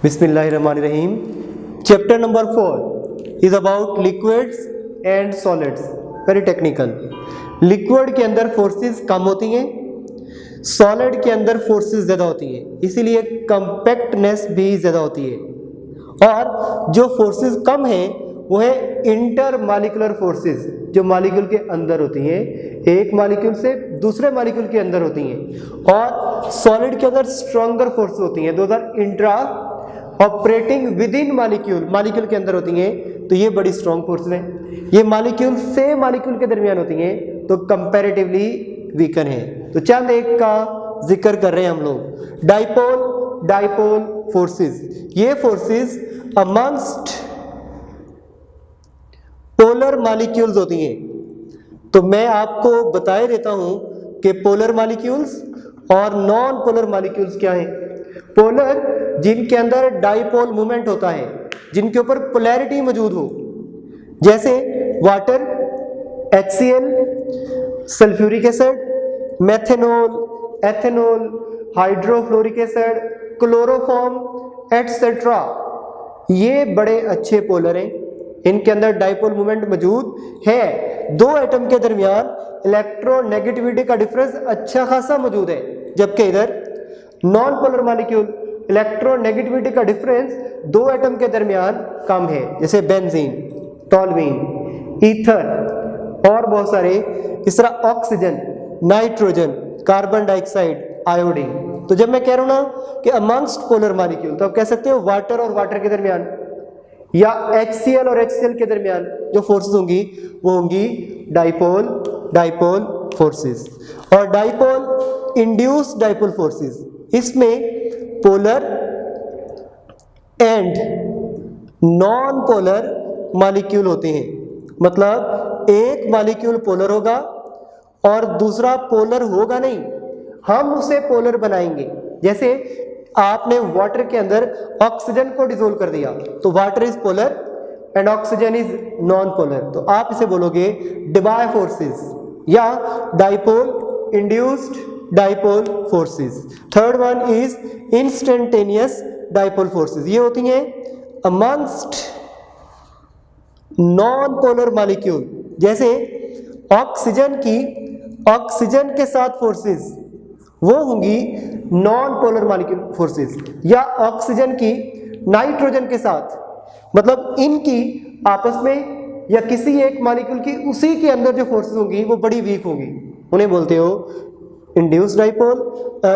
बिस्मिल्लाहिर्रहमानिर्रहीम। Chapter number 4 is about liquids and solids. Very technical. Liquid के अंदर forces कम होती हैं, सॉलिड के अंदर फोर्सेस ज़्यादा होती हैं, इसीलिए कंपैक्टनेस भी ज़्यादा होती है। और जो फोर्सेस कम हैं वो है इंटर मालिकुलर फोर्सेस, जो मालिक्यूल के अंदर होती हैं, एक मालिक्यूल से दूसरे मालिक्यूल के अंदर होती हैं। और सॉलिड के अंदर स्ट्रॉन्गर फोर्सेस होती हैं, those are intra operating within molecule, molecule के अंदर होती हैं, तो ये बड़ी स्ट्रॉन्ग फोर्सेस हैं। ये मालिक्यूल से मालिक्यूल के दरमियान होती हैं, तो कंपैरेटिवली वीकर हैं। तो चंद एक का जिक्र कर रहे हैं हम लोग। डाइपोल फोर्सेस, ये फोर्सेस अमंगस्ट पोलर मॉलिक्यूल्स होती हैं। तो मैं आपको बताए देता हूं कि पोलर मॉलिक्यूल्स और नॉन पोलर मॉलिक्यूल्स क्या हैं। पोलर जिनके अंदर डाइपोल मूवमेंट होता है, जिनके ऊपर पोलैरिटी मौजूद हो, जैसे water, HCl, sulphuric acid, methanol, ethanol, hydrofluoric acid, chloroform etcetera. ये बड़े अच्छे पोलर हैं, इनके अंदर डाइपोल मूवमेंट मौजूद है। दो एटम के दरमियान इलेक्ट्रोनेगेटिविटी का डिफरेंस अच्छा खासा मौजूद है, जबकि इधर नॉन पोलर मॉलिक्यूल इलेक्ट्रोनेगेटिविटी का डिफरेंस दो एटम के दरमियान कम है, जैसे बेंजीन, टॉल्यूइन, ईथर और बहुत सारे। इस तरह oxygen, nitrogen, carbon dioxide, iodine. तो जब मैं कह रहा हूं ना कि अमंगस्ट पोलर मॉलिक्यूल, तो आप कह सकते हो वाटर और वाटर के दरमियान, या HCl और HCl के दरमियान जो फोर्सेस होंगी वो होंगी डाइपोल फोर्सेस। और डाइपोल इंड्यूस्ड डाइपोल फोर्सेस, इसमें polar and non polar molecule होते हैं। मतलब एक मॉलिक्यूल पोलर होगा और दूसरा पोलर होगा नहीं, हम उसे पोलर बनाएंगे। जैसे आपने वाटर के अंदर ऑक्सीजन को डिसोल्व कर दिया, तो water is polar and oxygen is non polar, तो आप इसे बोलोगे डिबाय फोर्सेस या dipole induced dipole forces. Third one is instantaneous dipole forces. ये होती हैं अमंगस्ट नॉन पोलर मॉलिक्यूल, जैसे ऑक्सीजन के साथ फोर्सेस वो होंगी नॉन पोलर मॉलिक्यूल फोर्सेस, या ऑक्सीजन की नाइट्रोजन के साथ, मतलब इनकी आपस में या किसी एक मॉलिक्यूल की उसी के अंदर जो फोर्सेस होंगी वो बड़ी वीक होंगी, उन्हें बोलते हो induced dipole,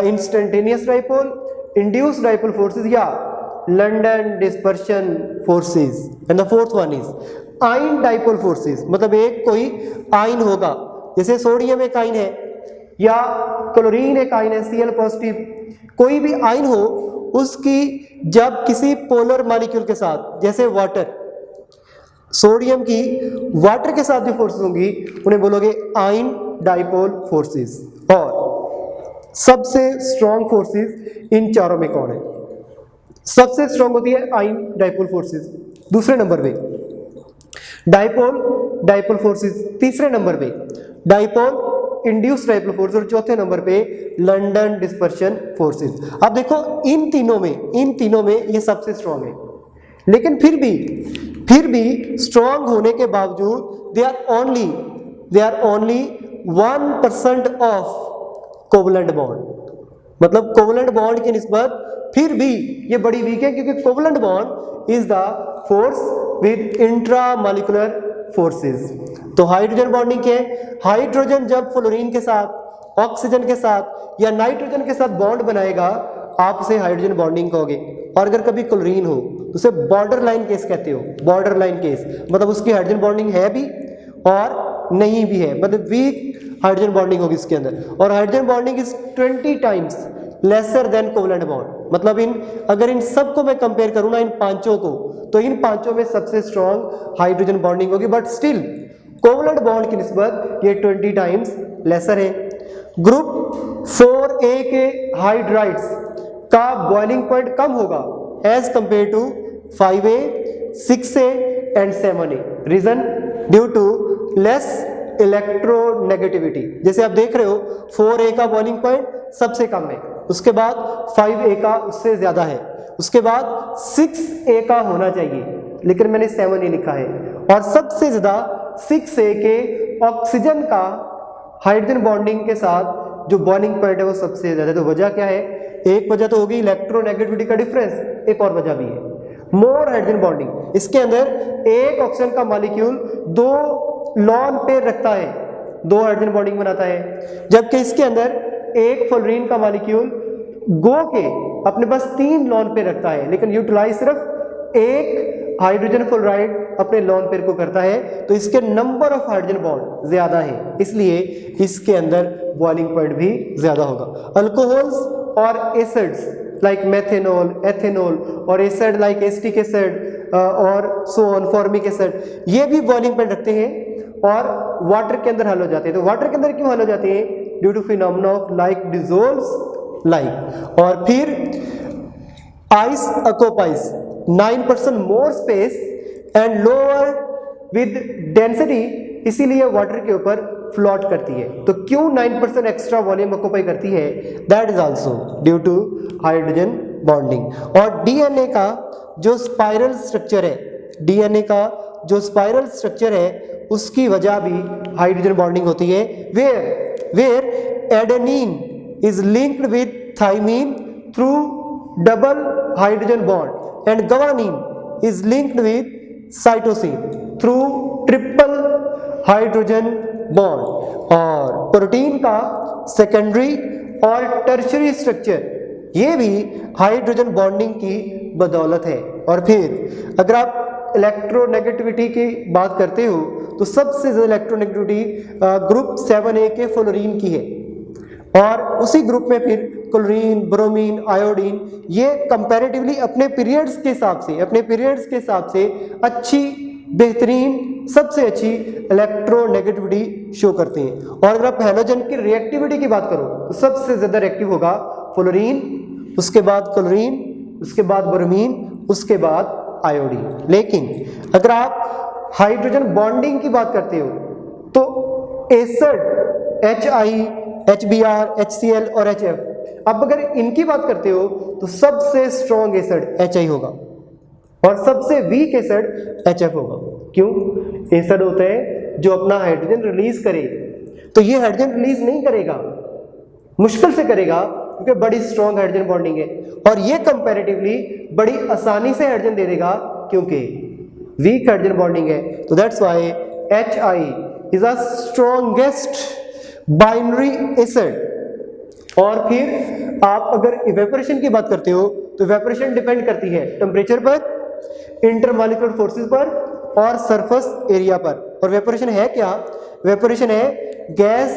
instantaneous dipole, induced dipole forces या London dispersion forces. And the fourth one is ion dipole forces. मतलब एक कोई आयन होगा, जैसे सोडियम एक आयन है या क्लोरीन एक आयन है, Cl पॉजिटिव, कोई भी आयन हो, उसकी जब किसी पोलर मॉलिक्यूल के साथ, जैसे वाटर, सोडियम की वाटर के साथ जो फोर्सेस होंगी उन्हें बोलोगे आयन डाइपोल फोर्सेस। और सबसे स्ट्रॉन्ग फोर्सेस इन चारों में कौन है? सबसे स्ट्रॉन्ग होती है आयन डाइपोल फोर्सेस, दूसरे नंबर पे डाइपोल फोर्सेस, तीसरे नंबर पे डाइपोल इंड्यूस्ड डाइपोल फोर्स, और चौथे नंबर पे लंडन डिस्पर्शन फोर्सेस। अब देखो इन तीनों में ये सबसे स्ट्रॉन्ग है, लेकिन फिर भी स्ट्रॉन्ग होने के बावजूद they are only 1% of covalent bond. मतलब कोवलेंट बॉन्ड की निस्बत फिर भी ये बड़ी वीक है, क्योंकि covalent bond is the force with intramolecular forces. तो हाइड्रोजन बॉन्डिंग के, हाइड्रोजन जब फ्लोरीन के साथ, ऑक्सीजन के साथ या नाइट्रोजन के साथ बॉन्ड बनाएगा, आप उसे हाइड्रोजन बॉन्डिंग कहोगे। और अगर कभी क्लोरीन हो तो उसे बॉर्डर लाइन केस कहते हो। बॉर्डर लाइन केस मतलब उसकी हाइड्रोजन बॉन्डिंग है भी और नहीं भी है, मतलब वीक हाइड्रोजन बॉन्डिंग होगी इसके अंदर। और hydrogen bonding is 20 times lesser than covalent bond. मतलब अगर इन सबको मैं कंपेयर करूँ ना, इन पांचों को, तो इन पांचों में सबसे स्ट्रॉन्ग हाइड्रोजन बॉन्डिंग होगी, बट स्टिल कोवलेंट बॉन्ड की निस्बत ये 20 टाइम्स लेसर है। ग्रुप 4A के हाइड्राइड्स का बॉइलिंग पॉइंट कम होगा as compare to 5A, 6A and 7A। Reason due to less electronegativity. जैसे आप देख रहे हो 4A का बॉइलिंग पॉइंट सबसे कम है, उसके बाद 5A का उससे ज्यादा है, उसके बाद 6A का होना चाहिए, लेकिन मैंने 7A लिखा है। और सबसे ज़्यादा 6A के ऑक्सीजन का हाइड्रोजन बॉन्डिंग के साथ जो बॉन्डिंग पॉइंट है वो सबसे ज़्यादा। तो वजह क्या है? एक वजह तो होगी इलेक्ट्रोनेगेटिविटी का डिफरेंस, एक और वजह भी है मोर हाइड्रोजन बॉन्डिंग। इसके अंदर एक ऑक्सीजन का मॉलिक्यूल 2 लॉन पेयर रखता है, 2 हाइड्रोजन बॉन्डिंग बनाता है, जबकि इसके अंदर एक फ्लोरीन का मॉलिक्यूल गो के अपने पास 3 लॉन पेयर रखता है, लेकिन यूटिलाइज सिर्फ एक हाइड्रोजन फ्लोराइड अपने लॉन पेयर को करता है। तो इसके नंबर ऑफ हाइड्रोजन बॉन्ड ज्यादा है, इसलिए इसके अंदर बॉइलिंग पॉइंट भी ज्यादा होगा। अल्कोहल्स और एसिड्स लाइक मेथेनॉल, एथेनॉल और एसिड लाइक एसिटिक एसिड और सो ऑन, फॉर्मिक एसिड, ये भी बॉइलिंग पॉइंट रखते हैं और वाटर के अंदर हल हो जाते हैं। तो वाटर के अंदर क्यों हल हो जाते हैं? Due to phenomena of like dissolves like. और फिर ice occupies 9% more space and lower with density, इसीलिए वाटर के ऊपर फ्लोट करती है। तो क्यों 9% एक्स्ट्रा वॉल्यूम ऑक्यूपाई करती है? That is also due to hydrogen bonding. और डीएनए का जो स्पाइरल स्ट्रक्चर है, डीएनए का जो स्पाइरल स्ट्रक्चर है उसकी वजह भी हाइड्रोजन बॉन्डिंग होती है। Where adenine is linked with thymine through double hydrogen bond and guanine is linked with cytosine through triple hydrogen bond। और प्रोटीन का सेकेंडरी और टर्शरी स्ट्रक्चर ये भी हाइड्रोजन बॉन्डिंग की बदौलत है। और फिर अगर आप इलेक्ट्रोनेगेटिविटी की बात करते हो तो सबसे ज़्यादा इलेक्ट्रोनेगेटिविटी ग्रुप 7A के फ्लोरीन की है, और उसी ग्रुप में फिर क्लोरीन, ब्रोमीन, आयोडीन, ये कंपैरेटिवली अपने पीरियड्स के हिसाब से अच्छी, बेहतरीन, सबसे अच्छी इलेक्ट्रोनेगेटिविटी शो करते हैं। और अगर आप हैलोजन की रिएक्टिविटी की बात करो तो सबसे ज़्यादा रिएक्टिव होगा फ्लोरीन, उसके बाद क्लोरीन, उसके बाद ब्रोमीन, उसके बाद आयोडीन। लेकिन अगर आप हाइड्रोजन बॉन्डिंग की बात करते हो तो एसिड HI, HBr, HCl और HF, अब अगर इनकी बात करते हो तो सबसे स्ट्रॉन्ग एसिड HI होगा और सबसे वीक एसिड HF होगा। क्यों? एसिड होता है जो अपना हाइड्रोजन रिलीज करे, तो ये हाइड्रोजन रिलीज नहीं करेगा, मुश्किल से करेगा क्योंकि बड़ी स्ट्रॉन्ग हाइड्रोजन बॉन्डिंग है, और ये कंपैरेटिवली बड़ी आसानी से हाइड्रोजन दे देगा क्योंकि वीक हाइड्रोजन बॉन्डिंग है। तो that's why HI is a strongest binary acid. और फिर आप अगर इवेपोरेशन की बात करते हो तो इवेपोरेशन डिपेंड करती है टेम्परेचर पर, इंटरमॉलिक्यूलर फोर्सेस पर और सरफेस एरिया पर। और इवेपोरेशन है क्या? इवेपोरेशन है गैस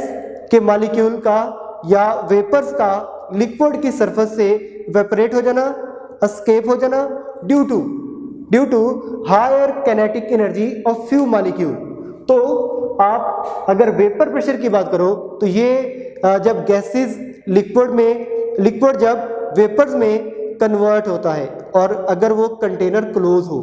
के मॉलिक्यूल का या वेपर्स का लिक्विड की सरफेस से इवेपोरेट हो जाना, एस्केप हो जाना due to higher kinetic energy of few molecule. तो आप अगर वेपर प्रेशर की बात करो तो ये जब गैसेस लिक्विड जब वेपर्स में कन्वर्ट होता है और अगर वो कंटेनर क्लोज हो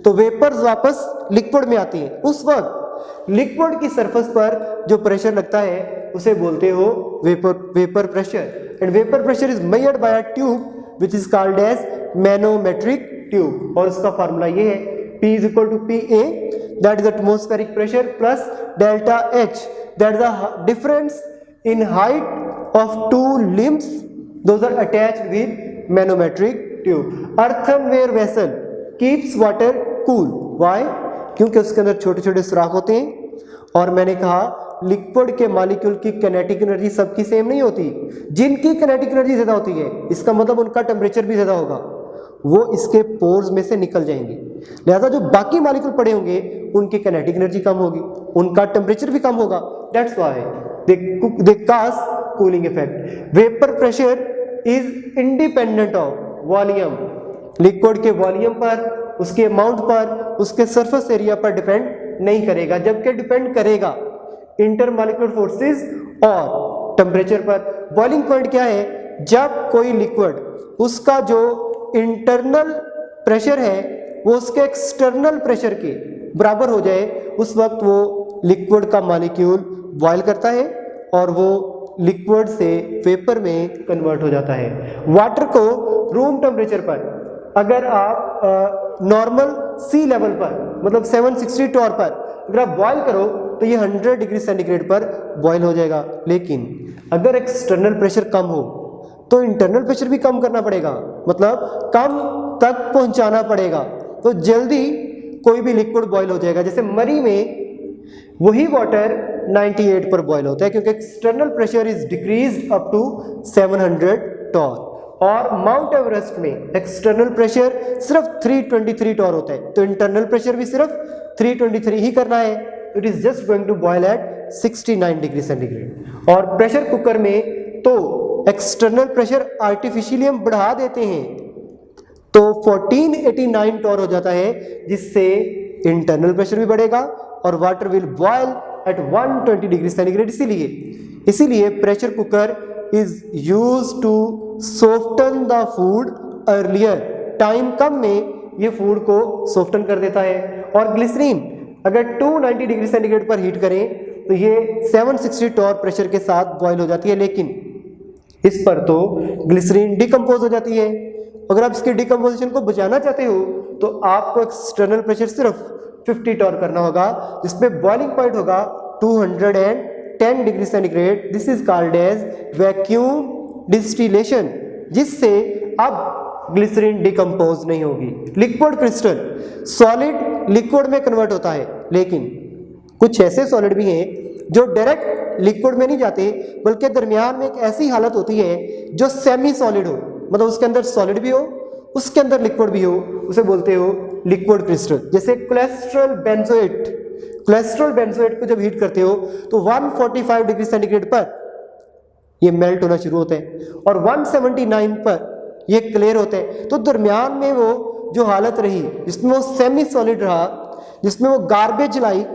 तो वेपर्स वापस लिक्विड में आती हैं, उस वक्त लिक्विड की सरफेस पर जो प्रेशर लगता है उसे बोलते हो vapour pressure. And vapour pressure is measured by a tube which is called as manometric tube, और उसका फार्मूला ये है P is equal to PA, that is atmospheric pressure, plus delta H, that is the difference in height of two limbs, those are attached with manometric tube. Earthenware vessel keeps water cool. Why? क्योंकि उसके अंदर छोटे छोटे सुराख होते हैं, और मैंने कहा लिक्विड के मॉलिक्यूल की काइनेटिक एनर्जी सबकी सेम नहीं होती, जिनकी काइनेटिक एनर्जी ज्यादा होती है इसका मतलब उनका टेम्परेचर भी ज्यादा होगा, वो इसके पोर्स में से निकल जाएंगे, लिहाजा जो बाकी मॉलिक्यूल पड़े होंगे उनकी काइनेटिक एनर्जी कम होगी, उनका टेम्परेचर भी कम होगा। That's why they cause cooling effect. Vapour pressure is independent of volume, liquid के वॉल्यूम पर, उसके अमाउंट पर, उसके सरफेस एरिया पर डिपेंड नहीं करेगा, जबकि डिपेंड करेगा इंटरमॉलिक्यूलर फोर्सेस और टेम्परेचर पर। बॉइलिंग पॉइंट क्या है? जब कोई लिक्विड उसका जो इंटरनल प्रेशर है वो उसके एक्सटर्नल प्रेशर के बराबर हो जाए, उस वक्त वो लिक्विड का मॉलिक्यूल बॉयल करता है और वो लिक्विड से वेपर में कन्वर्ट हो जाता है। वाटर को रूम टेम्परेचर पर अगर आप नॉर्मल सी लेवल पर मतलब 760 टॉर पर अगर आप बॉयल करो तो ये 100 डिग्री सेंटीग्रेड पर बॉयल हो जाएगा। लेकिन अगर एक्सटर्नल प्रेशर कम हो तो इंटरनल प्रेशर भी कम करना पड़ेगा, मतलब कम तक पहुंचाना पड़ेगा, तो जल्दी कोई भी लिक्विड बॉयल हो जाएगा। जैसे मरी में वही वाटर 98 पर बॉयल होता है क्योंकि external pressure is decreased up to 700 torr, और माउंट एवरेस्ट में एक्सटर्नल प्रेशर सिर्फ 323 टॉर होता है, तो इंटरनल प्रेशर भी सिर्फ 323 ही करना है। It is just going to boil at 69 degree centigrade. और प्रेशर कुकर में तो एक्सटर्नल प्रेशर आर्टिफिशियली हम बढ़ा देते हैं तो 1489 टॉर हो जाता है, जिससे इंटरनल प्रेशर भी बढ़ेगा और water will boil at 120 degree centigrade. इसीलिए pressure cooker is use to soften the food earlier, time कम में ये फूड को सॉफ्टन कर देता है। और ग्लिसरीन अगर 290 डिग्री सेंटीग्रेड पर हीट करें तो ये 760 टॉर प्रेशर के साथ बॉयल हो जाती है, लेकिन इस पर तो ग्लिसरीन डिकम्पोज हो जाती है। अगर आप इसके डिकम्पोजिशन को बचाना चाहते हो तो आपको एक्सटर्नल प्रेशर सिर्फ 50 टॉर करना होगा, जिसमें बॉइलिंग पॉइंट होगा 210 degree centigrade. This is called as vacuum distillation, जिससे अब ग्लिसरीन डिकम्पोज नहीं होगी। लिक्विड क्रिस्टल सॉलिड लिक्विड में कन्वर्ट होता है, लेकिन कुछ ऐसे सॉलिड भी हैं जो डायरेक्ट लिक्विड में नहीं जाते, बल्कि दरमियान में एक ऐसी हालत होती है जो सेमी सॉलिड हो, मतलब उसके अंदर सॉलिड भी हो उसके अंदर लिक्विड भी हो, उसे बोलते हो लिक्विड क्रिस्टल। जैसे कोलेस्ट्रॉल बेंजोएट को जब हीट करते हो तो 145 डिग्री सेंटीग्रेड पर ये मेल्ट होना शुरू होता है और 179 पर ये क्लियर होते हैं। तो दरमियान में वो जो हालत रही जिसमें वो सेमी सॉलिड रहा, जिसमें वो गार्बेज लाइक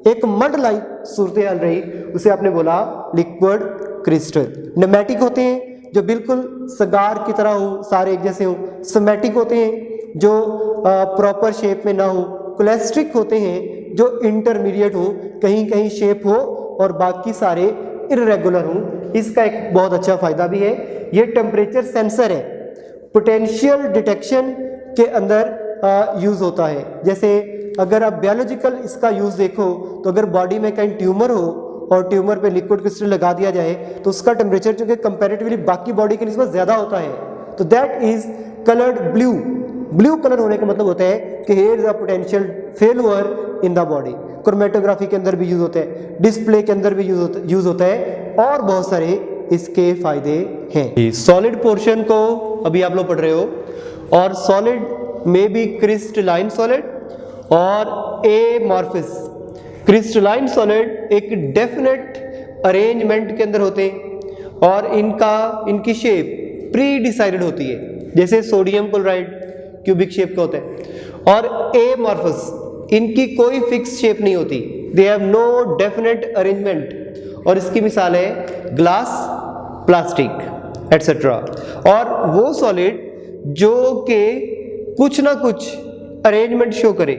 एक मड लाइक सूरत हाल रही, उसे आपने बोला लिक्विड क्रिस्टल। न्यूमेटिक होते हैं जो बिल्कुल सगार की तरह हो, सारे एक जैसे हो। समेटिक होते हैं जो प्रॉपर शेप में ना हो। कोलेस्ट्रिक होते हैं जो इंटरमीडिएट हो, कहीं कहीं शेप हो और बाकी सारे इर्रेगुलर हो। इसका एक बहुत अच्छा फायदा भी है, ये टेम्परेचर सेंसर है, पोटेंशियल डिटेक्शन के अंदर यूज होता है। जैसे अगर आप बायोलॉजिकल इसका यूज देखो तो अगर बॉडी में कहीं ट्यूमर हो और ट्यूमर पे लिक्विड क्रिस्टल लगा दिया जाए तो उसका टेम्परेचर जो कि कंपैरेटिवली बाकी बॉडी के निस्बत ज्यादा होता है, तो that is coloured blue. Blue colour होने का मतलब होता है कि here is a potential failure in the body. Chromatography के अंदर भी यूज होता है, डिस्प्ले के अंदर भी यूज होता है, और बहुत सारे इसके फायदे हैं। सॉलिड पोर्शन को अभी आप लोग पढ़ रहे हो, और सॉलिड में भी क्रिस्टलाइन सॉलिड और एमॉर्फस। क्रिस्टलाइन सॉलिड एक डेफिनेट अरेंजमेंट के अंदर होते हैं और इनकी शेप प्री डिसाइडेड होती है, जैसे सोडियम क्लोराइड क्यूबिक शेप का होता है। और एमॉर्फस इनकी कोई फिक्स शेप नहीं होती, they have no definite arrangement, और इसकी मिसाल है ग्लास, प्लास्टिक एटसेट्रा। और वो सॉलिड जो के कुछ ना कुछ अरेंजमेंट शो करे,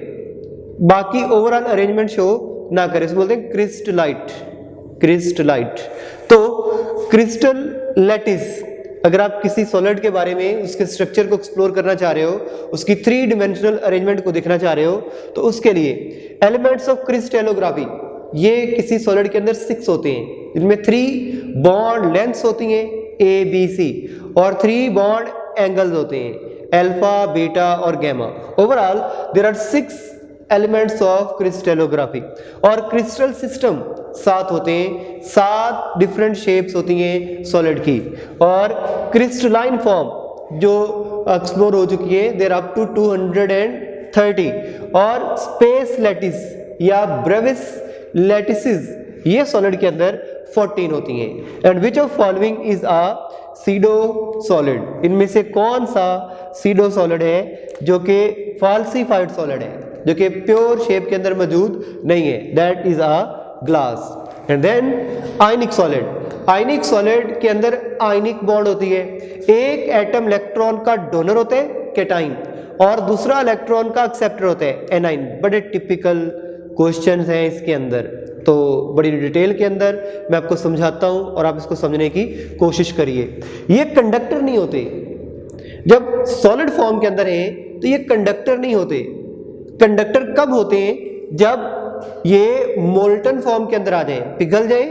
बाकी ओवरऑल अरेंजमेंट शो ना करे, इसको बोलते हैं क्रिस्टलाइट। तो क्रिस्टल लैटिस, अगर आप किसी सॉलिड के बारे में उसके स्ट्रक्चर को एक्सप्लोर करना चाह रहे हो, उसकी 3 डिमेंशनल अरेंजमेंट को देखना चाह रहे हो, तो उसके लिए एलिमेंट्स ऑफ क्रिस्टलोग्राफी, ये किसी सॉलिड के अंदर 6 होते हैं, जिनमें 3 बॉन्ड लेंथ्स होती हैं ABC और 3 बॉन्ड एंगल्स होते हैं अल्फा, बीटा और gamma. Overall there are 6 elements of crystallography. और क्रिस्टल सिस्टम 7 होते हैं, 7 डिफरेंट शेप्स होती हैं सॉलिड की। और क्रिस्टलाइन फॉर्म जो एक्सप्लोर हो चुकी है देयर अप टू 230। और स्पेस लैटिस या ब्रेविस लैटिसेस, ये सॉलिड के अंदर 14 होती हैं। And which of following is a pseudo solid, इनमें से कौन सा सीडो सॉलिड है जो कि फाल्सिफाइड सॉलिड है, जो कि प्योर शेप के अंदर मौजूद नहीं है, that is a glass. And then ionic solid, ionic solid के अंदर आयनिक बॉन्ड होती है, एक एटम इलेक्ट्रॉन का डोनर होता है कैटाइन और दूसरा इलेक्ट्रॉन का एक्सेप्टर होता है एनाइन। बड़े टिपिकल क्वेश्चंस हैं इसके अंदर, तो बड़ी डिटेल के अंदर मैं आपको समझाता हूं और आप इसको समझने की कोशिश करिए। ये कंडक्टर नहीं होते, जब सॉलिड फॉर्म के अंदर है तो ये कंडक्टर नहीं होते। कंडक्टर कब होते हैं? जब ये मोल्टन फॉर्म के अंदर आ जाए, पिघल जाए,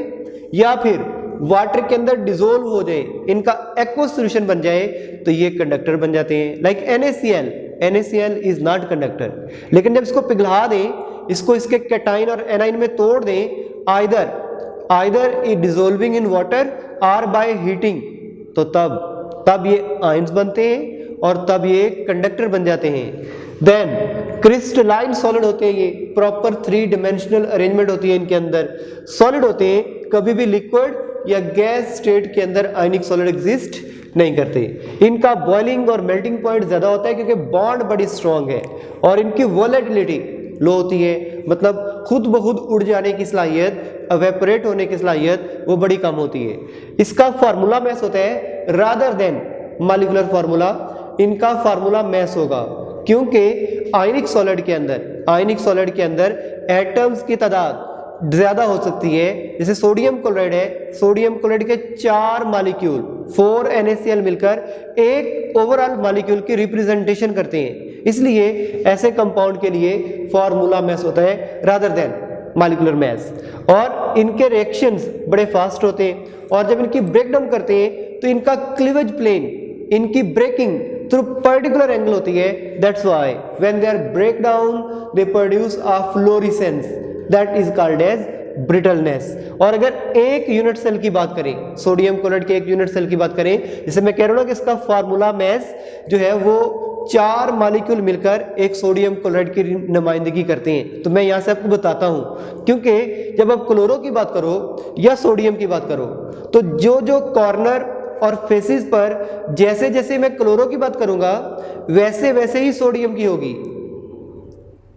या फिर वाटर के अंदर डिसोल्व हो जाए, इनका एक्वस सॉल्यूशन बन जाए, तो ये कंडक्टर बन जाते हैं। Like NaCl, NaCl is not conductor. लेकिन जब इसको पिघला दें, इसको इसके कैटाइन और एनाइन में तोड़ दें, either it dissolving in water और बाय हीटिंग, तो तब ये आयंस बनते हैं और तब ये कंडक्टर बन जाते हैं। देन क्रिस्टलाइन सॉलिड होते हैं, ये प्रॉपर 3 डायमेंशनल अरेंजमेंट होती है इनके अंदर। सॉलिड होते हैं, कभी भी लिक्विड या गैस स्टेट के अंदर आयनिक सॉलिड एग्जिस्ट नहीं करते। इनका बॉइलिंग और मेल्टिंग पॉइंट ज्यादा होता है क्योंकि बॉन्ड बड़ी स्ट्रांग है, और इनकी वोलेटिलिटी लो होती है, मतलब खुद ब खुद उड़ जाने की सलाहियत, एवेपोरेट होने की सलाहियत वो बड़ी कम होती है। इसका फार्मूला मैस होता है रादर देन मॉलिक्यूलर फार्मूला, इनका फार्मूला मैस होगा, क्योंकि आयनिक सॉलिड के अंदर एटम्स की तादाद ज्यादा हो सकती है। जैसे सोडियम क्लोराइड है, सोडियम क्लोराइड के 4 मॉलिक्यूल 4 NaCl मिलकर एक ओवरऑल मॉलिक्यूल की रिप्रेजेंटेशन करते हैं, इसलिए ऐसे कंपाउंड के लिए फार्मूला मैस होता है रादर देन मॉलिक्यूलर मैस। और इनके रिएक्शंस बड़े फास्ट होते हैं, और जब इनकी ब्रेकडाउन करते हैं तो इनका क्लीवेज प्लेन, इनकी ब्रेकिंग थ्रू पर्टिकुलर एंगल होती है। That's why when they are break down they produce a fluorescence that is called as brittleness. और अगर एक यूनिट सेल की बात करें, सोडियम क्लोराइड के एक यूनिट सेल की बात करें, जैसे मैं कह रहा हूं ना कि इसका फार्मूला मैस जो है वो 4 मॉलिक्यूल मिलकर एक सोडियम क्लोराइड की नुमाइंदगी करते हैं। तो मैं यहां से आपको बताता हूं, क्योंकि जब आप क्लोरो की बात करो या सोडियम की बात करो, तो जो कॉर्नर और फेसिस पर जैसे जैसे मैं क्लोरो की बात करूंगा वैसे वैसे ही सोडियम की होगी।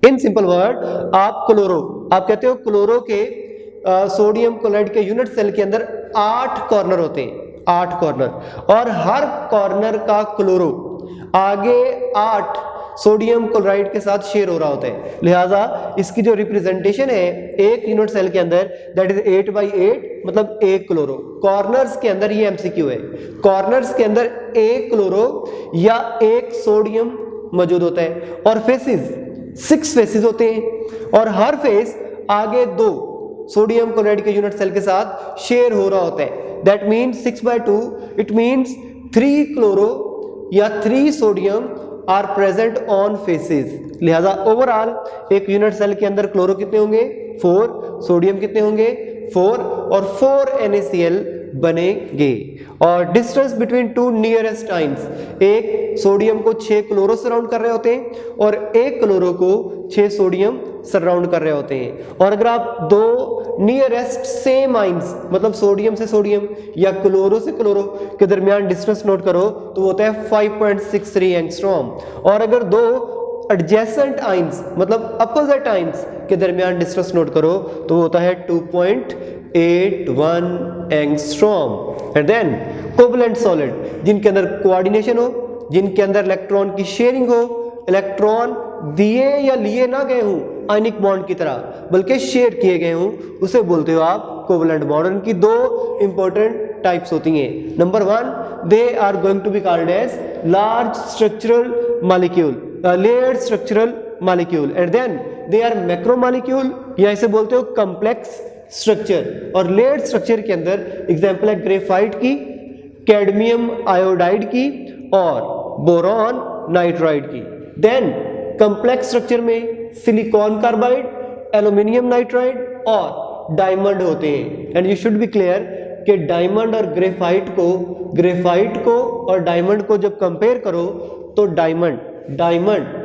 इन सिंपल वर्ड, आप कहते हो क्लोरो के सोडियम क्लोराइड के यूनिट सेल के अंदर 8 कॉर्नर होते हैं, 8 कॉर्नर, और हर कॉर्नर का क्लोरो आगे 8 सोडियम क्लोराइड के साथ शेयर हो रहा होता है। लिहाजा इसकी जो रिप्रेजेंटेशन है एक यूनिट सेल के अंदर, दैट इज 8/8, मतलब एक क्लोरो। कॉर्नर्स के अंदर, ये MCQ है, कॉर्नर्स के अंदर एक क्लोरो या एक सोडियम मौजूद होता है। और फेसिस 6 फेसिस होते हैं, और हर फेस आगे 2 सोडियम क्लोराइड के यूनिट सेल के साथ शेयर हो रहा होता है। That means 6/2, it means 3 chloro या 3 sodium are present on faces. लिहाजा ओवरऑल एक यूनिट सेल के अंदर क्लोरो कितने होंगे? 4, सोडियम कितने होंगे? 4, और 4 NaCl बनेंगे। और डिस्टेंस बिटवीन 2 नियरेस्ट आयंस, एक सोडियम को 6 क्लोरो सराउंड कर रहे होते हैं और एक क्लोरो को 6 सोडियम सराउंड कर रहे होते हैं। और अगर आप 2 नियरेस्ट सेम आयंस, मतलब सोडियम से सोडियम या क्लोरो से क्लोरो के दरमियान डिस्टेंस नोट करो तो होता है 5.63 एंगस्ट्रॉम। और अगर 2 एडजेसेंट आयंस, मतलब अपोजिट आयंस के दरमियान डिस्टेंस नोट करो तो होता है 2.81 angstrom. And then covalent solid, जिनके अंदर कोऑर्डिनेशन हो, जिनके अंदर इलेक्ट्रॉन की शेयरिंग हो, इलेक्ट्रॉन दिए या लिए ना गए हों आयनिक बॉन्ड की तरह, बल्कि शेयर किए गए हों, उसे बोलते हो आप कोवलेंट बॉन्ड। इनकी 2 इंपॉर्टेंट टाइप्स होती हैं। Number 1, they are going to be called as large structural molecule, layered structural molecule, and then they are macromolecule, या इसे बोलते हो कॉम्प्लेक्स स्ट्रक्चर। और लेयर्ड स्ट्रक्चर के अंदर एग्जांपल है ग्रेफाइट की, कैडमियम आयोडाइड की और बोरॉन नाइट्राइड की। देन कॉम्प्लेक्स स्ट्रक्चर में सिलिकॉन कार्बाइड, एल्यूमिनियम नाइट्राइड और डायमंड होते हैं। And you should be clear कि डायमंड और ग्रेफाइट को और डायमंड को जब कंपेयर करो तो डायमंड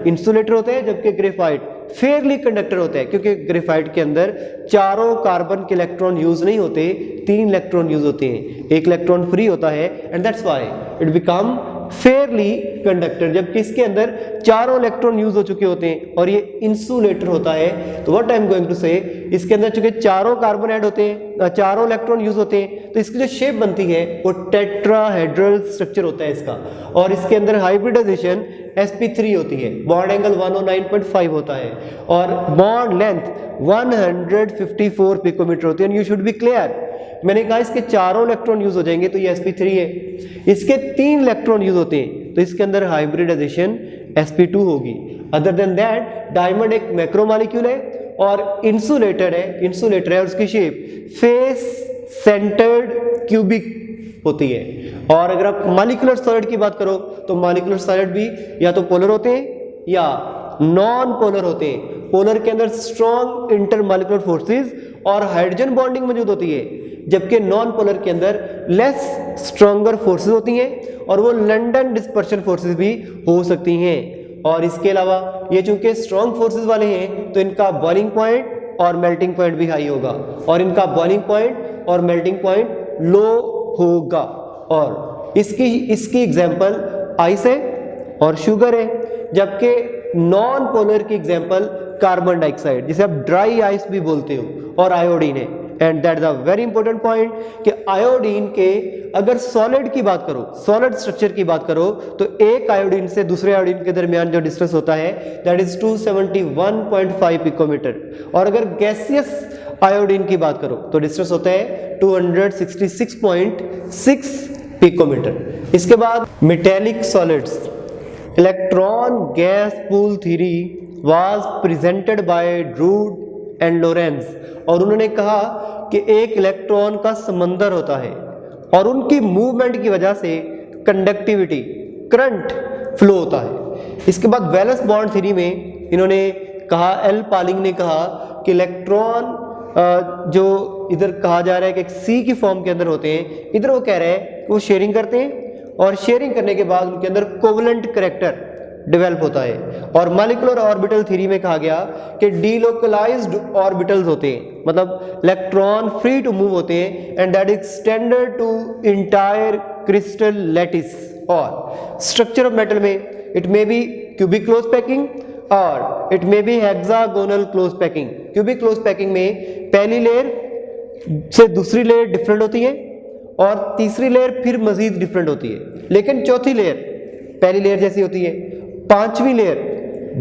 इंसुलेटर होता है, जबकि ग्रेफाइट फेयरली कंडक्टर होता है, क्योंकि ग्रेफाइट के अंदर 4 कार्बन के इलेक्ट्रॉन यूज नहीं होते, 3 इलेक्ट्रॉन यूज होते हैं, 1 इलेक्ट्रॉन फ्री होता है, and that's why it become Fairlie conductor. जबकि इसके अंदर 4 इलेक्ट्रॉन यूज हो चुके होते हैं और ये इंसुलेटर होता है। तो what I am going to say, इसके अंदर चूंकि 4 कार्बन ऐड होते हैं, 4 इलेक्ट्रॉन यूज होते हैं, तो इसकी जो शेप बनती है वो टेट्राहेड्रल स्ट्रक्चर होता है इसका। और इसके अंदर हाइब्रिडाइजेशन sp3 होती है, बॉन्ड एंगल 109.5 होता है और बॉन्ड लेंथ 154 पिकोमीटर होती है। And you should be clear, मैंने कहा इसके 4 इलेक्ट्रॉन यूज हो जाएंगे तो ये sp3 है, इसके 3 इलेक्ट्रॉन यूज होते हैं तो इसके अंदर हाइब्रिडाइजेशन sp2 होगी। अदर देन दैट डायमंड एक मैक्रोमॉलिक्यूल है और इंसुलेटर है और उसकी शेप फेस सेंटर्ड क्यूबिक होती है। और अगर आप मॉलिक्यूलर सॉलिड की बात करो तो मॉलिक्यूलर सॉलिड भी या तो पोलर होते हैं या नॉन पोलर होते हैं। पोलर के अंदर स्ट्रॉन्ग इंटरमॉलिक्यूलर फोर्सेस और हाइड्रोजन बॉन्डिंग मौजूद होती है, जबकि नॉन पोलर के अंदर लेस स्ट्रॉन्गर फोर्सेस होती हैं और वो लंडन डिस्पर्शन फोर्सेस भी हो सकती हैं। और इसके अलावा ये चूंकि स्ट्रॉन्ग फोर्सेस वाले हैं तो इनका बॉइलिंग पॉइंट और मेल्टिंग पॉइंट भी हाई होगा और इनका बॉइलिंग पॉइंट और मेल्टिंग पॉइंट लो होगा। और इसकी एग्जांपल आइस है और शुगर है, जबकि नॉन पोलर की एग्जांपल कार्बन डाइऑक्साइड जिसे आप ड्राई आइस भी बोलते हो और आयोडीन है। And that is a very important point कि आयोडीन के अगर सॉलिड की बात करो, सॉलिड स्ट्रक्चर की बात करो, तो एक आयोडीन से दूसरे आयोडीन के दरमियान जो डिस्टेंस होता है दैट इज 271.5 पिकोमीटर। और अगर गैसियस आयोडीन की बात करो तो डिस्टेंस होता है 266.6 पिकोमीटर। इसके बाद metallic solids, electron gas pool theory was presented by Drude and Lorentz. और उन्होंने कहा कि एक इलेक्ट्रॉन का समंदर होता है और उनकी मूवमेंट की वजह से कंडक्टिविटी करंट फ्लो होता है। इसके बाद वैलेंस बॉन्ड थ्योरी में इन्होंने कहा, एल पालिंग ने कहा कि इलेक्ट्रॉन जो इधर कहा जा रहा है कि एक सी की फॉर्म के अंदर होते हैं, इधर वो कह रहे हैं कि वो शेयरिंग करते हैं और शेयरिंग करने के बाद उनके अंदर कोवलेंट करैक्टर डेवलप होता है। और मॉलिक्यूलर ऑर्बिटल थ्योरी में कहा गया कि डीलोकलाइज्ड ऑर्बिटल्स होते हैं, मतलब इलेक्ट्रॉन फ्री टू मूव होते हैं and that extended to entire crystal lattice. और स्ट्रक्चर ऑफ मेटल में it may be cubic close packing और it may be hexagonal close packing. Cubic close packing में पहली लेयर से दूसरी लेयर डिफरेंट होती है और तीसरी लेयर फिर मजीद डिफरेंट होती है, लेकिन चौथी लेयर पहली लेयर जैसी होती है, पांचवी लेयर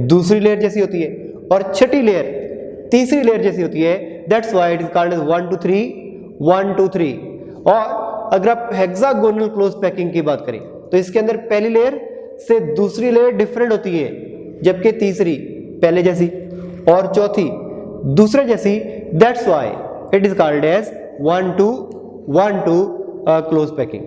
दूसरी लेयर जैसी होती है और छठी लेयर तीसरी लेयर जैसी होती है। That's why it is called as 1 2 3 1 2 3। और अगर आप हेक्सागोनल क्लोज पैकिंग की बात करें तो इसके अंदर पहली लेयर से दूसरी लेयर डिफरेंट होती है, जबकि तीसरी पहले जैसी और चौथी दूसरे जैसी। That's why it is called as 1 2 1 2 close packing.